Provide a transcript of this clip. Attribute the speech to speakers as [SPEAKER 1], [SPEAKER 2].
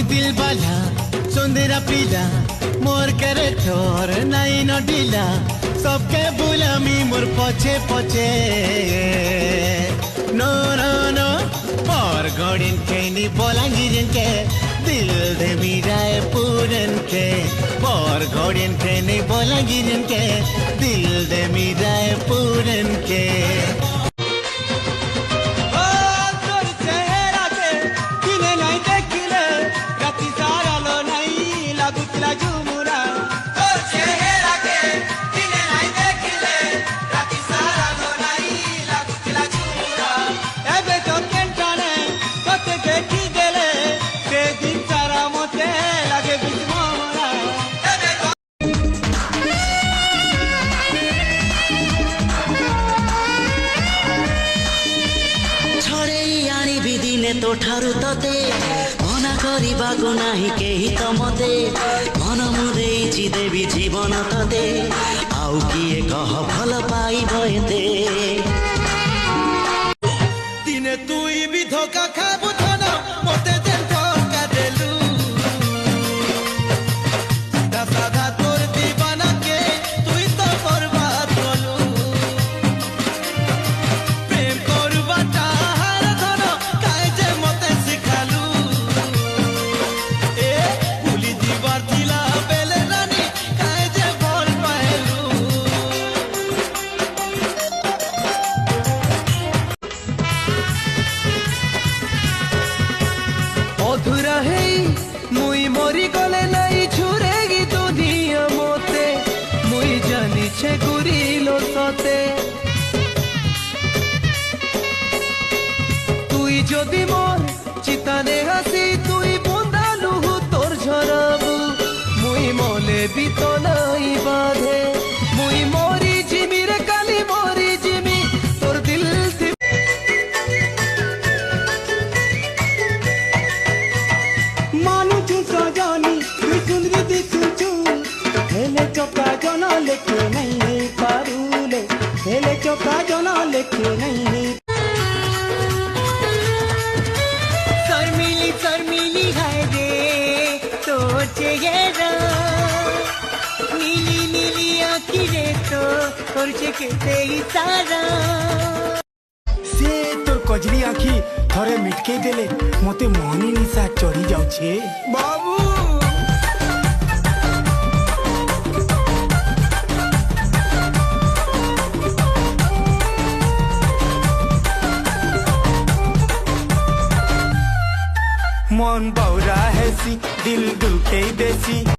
[SPEAKER 1] दिल बाला सुंदरा पीला मोर करे थोर नाई न ढीला सबके बुलामी मोर पछे पछे नो नो नो मोर गड़िन के नी बोलांगिरन के दिल दे मिराए पूरन के मोर गड़िन के नी बोलांगिरन के दिल दे मिराए पूरन के
[SPEAKER 2] तो ठारू तते मना करबाको नाही केही त मते मन मुदेछि देवी जीवन तते आउ किए कह भल पाइब एते
[SPEAKER 1] दिने तुई भी धोखा खाबु थन मते जेन धोखा देलु सीधा साधा तोर दीवाना के तुई तो बर्बाद कलु प्रेम करबाटा अधूरा है मुई मरी गले नहीं छुरेगी दुनिया मोते मुई जानी छे गुरीलो सते तुई जदि मोर चिताने हसी तुई बुंदालु तोर झरबु मुई मले भी तो नहीं बाधे मुई मोरी जिमी रे काली मोरी जिमी तोर दिल थी
[SPEAKER 3] चौका जना लेके नहीं पारूले हेले चौका जना लेके नहीं
[SPEAKER 4] शर्मिली है रे तो चेहरा नीली नीली आँखी रे तो करछे केते इशारा
[SPEAKER 3] से तोर कजरी आँखी थरे मिटके देले मते मोहनी निशा चढ़ी जाउछे बाबू मन बौरा है सी दिल दुखे बेसी।